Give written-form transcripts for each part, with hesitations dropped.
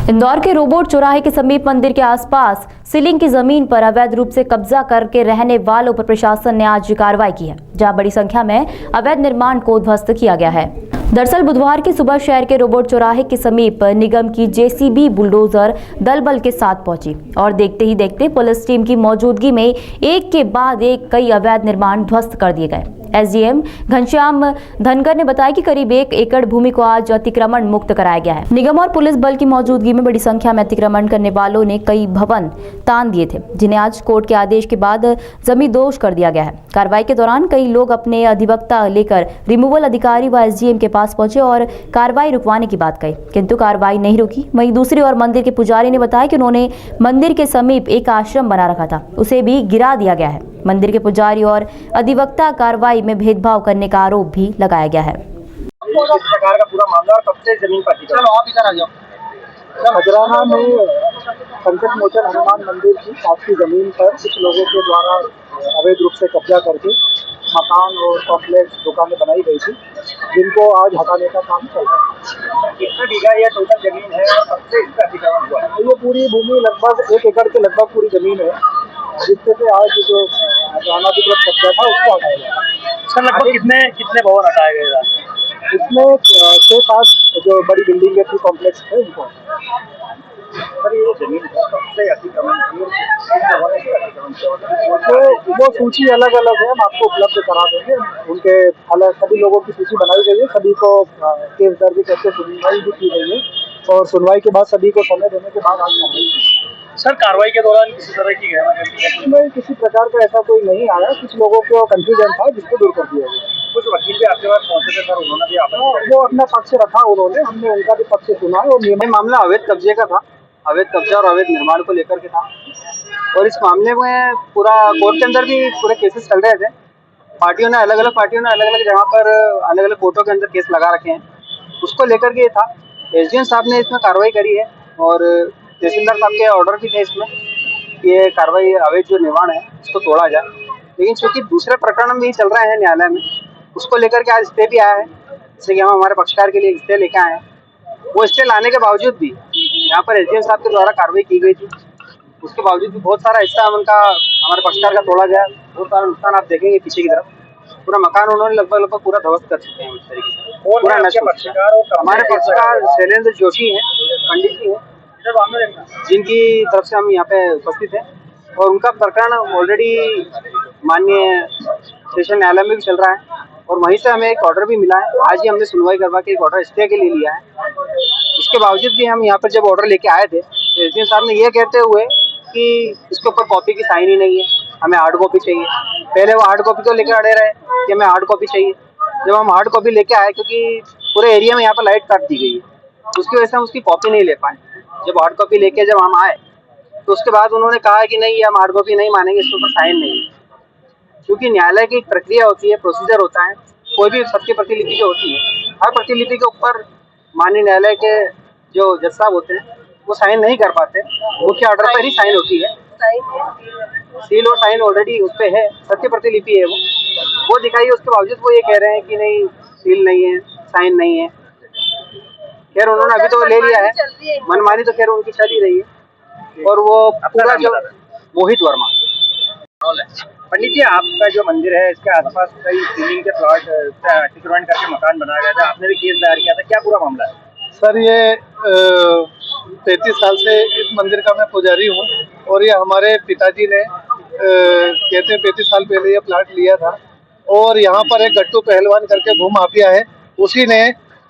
इंदौर के रोबोट चौराहे के समीप मंदिर के आसपास सीलिंग की जमीन पर अवैध रूप से कब्जा करके रहने वालों पर प्रशासन ने आज कार्रवाई की है, जहां बड़ी संख्या में अवैध निर्माण को ध्वस्त किया गया है। दरअसल बुधवार की सुबह शहर के रोबोट चौराहे के समीप निगम की जेसीबी बुलडोजर दल बल के साथ पहुंची और देखते ही देखते पुलिस टीम की मौजूदगी में एक के बाद एक कई अवैध निर्माण ध्वस्त कर दिए गए। एसडीएम घनश्याम धनकर ने बताया कि करीब 1 एकड़ भूमि को आज अतिक्रमण मुक्त कराया गया है। निगम और पुलिस बल की मौजूदगी में बड़ी संख्या में अतिक्रमण करने वालों ने कई भवन तान दिए थे, जिन्हें आज कोर्ट के आदेश के बाद जमींदोज कर दिया गया है। कार्रवाई के दौरान कई लोग अपने अधिवक्ता लेकर रिमूवल अधिकारी व एसडीएम के पास पहुंचे और कार्रवाई रुकवाने की बात कही, किंतु कार्रवाई नहीं रुकी। वहीं दूसरी ओर मंदिर के पुजारी ने बताया कि उन्होंने मंदिर के समीप एक आश्रम बना रखा था, उसे भी गिरा दिया गया है। मंदिर के पुजारी और अधिवक्ता कार्रवाई में भेदभाव करने का आरोप भी लगाया गया है। इस प्रकार का पूरा मामला और कब से जमीन पर चलो आप इधर आ जाओ। खजराना में संकट मोचन हनुमान मंदिर की पास की जमीन पर कुछ लोगों के द्वारा अवैध रूप से कब्जा करके मकान और कॉम्प्लेक्स दुकानें बनाई गई थी, जिनको आज हटाने का काम चल रहा है। कितना बीघा यह टोटल जमीन है और कब से इसका अतिक्रमण हुआ है? ये पूरी भूमि लगभग 1 एकड़ के लगभग पूरी जमीन है, जिससे से आज जो अनाधिकृत कब्जा था उसको हटाया गया। सर लगभग कितने भवन हटाए गए? इसमें 6-7 जो बड़ी बिल्डिंग थी कॉम्प्लेक्स थे उनको। सर ये जमीन सबसे अतिक्रमण तो वो सूची अलग अलग है, हम आपको उपलब्ध करा देंगे। उनके अलग सभी लोगों की सूची बनाई गई है, सभी को केस दर्ज करके सुनवाई भी की गई है और सुनवाई के बाद सभी को समय देने के बाद आज सर कार्रवाई के दौरान किसी तरह की में किसी प्रकार का ऐसा कोई नहीं आया। कुछ लोगों को कंफ्यूजन था जिसको दूर कर दिया गया। कुछ वकील भी आपके पास पहुंचे थे सर, उन्होंने भी वो अपना पक्ष रखा, उन्होंने हमने उनका भी पक्ष सुना है। और मामला अवैध कब्जे का था, अवैध कब्जा और अवैध निर्माण को लेकर के था और इस मामले में पूरा कोर्ट के अंदर भी पूरे केसेस चल रहे थे। पार्टियों ने अलग अलग जगह पर अलग अलग कोर्टों के अंदर केस लगा रखे हैं, उसको लेकर के ये था। एसडीएम साहब ने इसमें कार्रवाई करी है और तहसीलदार साहब के ऑर्डर भी थे इसमें कि ये कार्रवाई अवैध जो निर्माण है उसको तोड़ा जाए, लेकिन चूंकि दूसरे प्रकरण भी चल रहे हैं न्यायालय में, उसको लेकर के आज स्टे भी आया है। जैसे कि हम हमारे पक्षकार के लिए स्टे लेके आए हैं, वो स्टे लाने के बावजूद भी यहाँ पर एसडीएम साहब के द्वारा कार्रवाई की गई थी, उसके बावजूद भी बहुत सारा हिस्सा उनका हमारे पक्षकार का तोड़ा गया। बहुत सारा नुकसान आप देखेंगे पीछे की तरफ, पूरा मकान उन्होंने लगभग पूरा ध्वस्त कर चुके हैं इस तरीके से। पूरा हमारे पक्षकार शैलेंद्र जोशी हैं, पंडित जी हैं, जिनकी तरफ से हम यहाँ पे उपस्थित हैं और उनका प्रकरण ऑलरेडी माननीय सेशन न्यायालय में भी चल रहा है और वहीं से हमें एक ऑर्डर भी मिला है। आज ही हमने सुनवाई करवा के एक ऑर्डर स्टे के लिए लिया है। उसके बावजूद भी हम यहाँ पर जब ऑर्डर लेके आए थे तो एसडीएम साहब ने ये कहते हुए कि इसके ऊपर कॉपी की साइन ही नहीं है, हमें हार्ड कॉपी चाहिए। पहले वो हार्ड कॉपी को लेकर अड़े रहे कि हमें हार्ड कॉपी चाहिए। जब हम हार्ड कॉपी लेके आए, क्योंकि पूरे एरिया में यहाँ पर लाइट काट दी गई है, उसकी वजह से हम उसकी कॉपी नहीं ले पाए। जब हार्ड कॉपी लेके जब हम आए तो उसके बाद उन्होंने कहा कि नहीं, हम हार्ड कॉपी नहीं मानेंगे, इसके ऊपर साइन नहीं है। क्योंकि न्यायालय की एक प्रक्रिया होती है, प्रोसीजर होता है, कोई भी सत्य प्रतिलिपि जो होती है, हर प्रतिलिपि के ऊपर माननीय न्यायालय के जो जज साहब होते हैं वो साइन नहीं कर पाते, मुख्य ऑर्डर पर ही साइन होती है। सील और साइन ऑलरेडी उस पर है, सत्य प्रतिलिपि है वो दिखाई। उसके बावजूद वो ये कह रहे हैं कि नहीं, सील नहीं है, साइन नहीं है। खैर उन्होंने अभी तो ले लिया है, मनमानी तो खैर उनकी चल ही रही है। और वो पूरा जो मोहित वर्मा। पंडित जी, आपका जो मंदिर है इसके आसपास कई सीलिंग के प्लॉट अतिक्रमण करके मकान बनाया गया था, आपने भी केस दायर किया था, क्या पूरा मामला है? सर ये 33 साल से इस मंदिर का मैं पुजारी हूँ और ये हमारे पिताजी ने कहते हैं 35 साल पहले ये प्लाट लिया था और यहाँ पर एक गट्टू पहलवान करके भूमाफिया है, उसी ने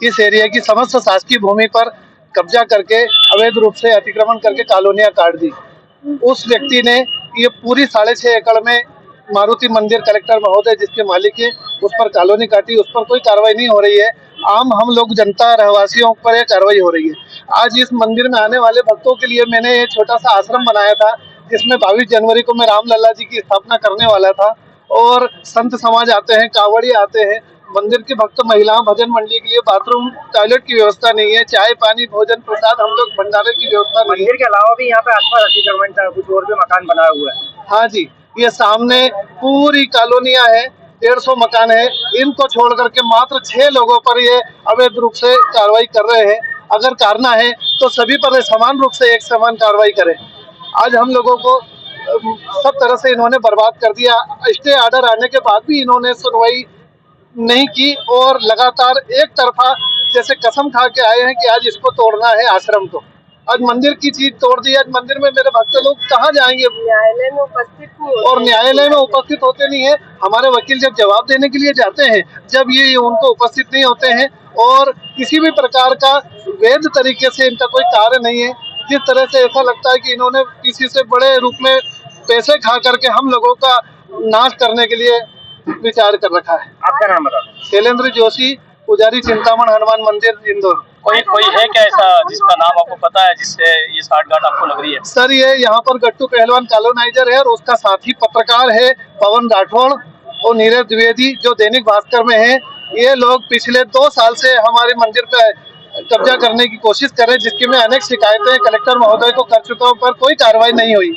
इस एरिया की समस्त शासकीय भूमि पर कब्जा करके अवैध रूप से अतिक्रमण करके कॉलोनियां काट दी। उस व्यक्ति ने ये पूरी 6.5 एकड़ में मारुति मंदिर कलेक्टर महोदय जिसके मालिक है उस पर कॉलोनी काटी, उस पर कोई कार्रवाई नहीं हो रही है। हम लोग जनता रहवासियों पर यह कार्रवाई हो रही है। आज इस मंदिर में आने वाले भक्तों के लिए मैंने एक छोटा सा आश्रम बनाया था, जिसमें 22 जनवरी को मैं रामलला जी की स्थापना करने वाला था और संत समाज आते हैं, कांवड़ी आते हैं। मंदिर के भक्त महिलाओं भजन मंडली के लिए बाथरूम टॉयलेट की व्यवस्था नहीं है, चाय पानी भोजन प्रसाद हम लोग भंडारे की व्यवस्था नहीं है। मंदिर के अलावा भी यहाँ पे आसपास अतिक्रमण था, कुछ और भी मकान बनाया हुआ है? हाँ जी, ये सामने पूरी कॉलोनियां है, 150 मकान है, इनको छोड़ करके मात्र 6 लोगों पर ये अवैध रूप से कार्रवाई कर रहे हैं अगर करना है तो सभी पर समान रूप से एक समान कार्रवाई करें। आज हम लोगों को सब तरह से इन्होंने बर्बाद कर दिया। स्टे ऑर्डर आने के बाद भी इन्होंने सुनवाई नहीं की और लगातार एक तरफा जैसे कसम खा के आए हैं कि आज इसको तोड़ना है आश्रम को। आज मंदिर की चीज तोड़ दी। आज मंदिर में मेरे भक्त लोग कहाँ जाएंगे? न्यायालय में उपस्थित नहीं होते, और न्यायालय में उपस्थित होते नहीं है। हमारे वकील जब जवाब देने के लिए जाते हैं, जब ये उनको उपस्थित नहीं होते हैं और किसी भी प्रकार का वैध तरीके से इनका कोई कार्य नहीं है, जिस तरह से ऐसा लगता है कि इन्होंने किसी से बड़े रूप में पैसे खा करके हम लोगों का नाश करने के लिए विचार कर रखा है। आपका नाम बता। शैलेंद्र जोशी, पुजारी चिंतामण हनुमान मंदिर इंदौर। कोई है क्या ऐसा जिसका नाम आपको पता है जिससे ये साठगांठ आपको लग रही है? सर, ये यहाँ पर गट्टू पहलवान कॉलोनाइजर है और उसका साथी पत्रकार है पवन राठौड़ और नीरज द्विवेदी जो दैनिक भास्कर में है। ये लोग पिछले 2 साल से हमारे मंदिर पे कब्जा करने की कोशिश कर रहे हैं, जिसकी मैं अनेक शिकायतें कलेक्टर महोदय को कर चुका हूँ, पर कोई कार्रवाई नहीं हुई।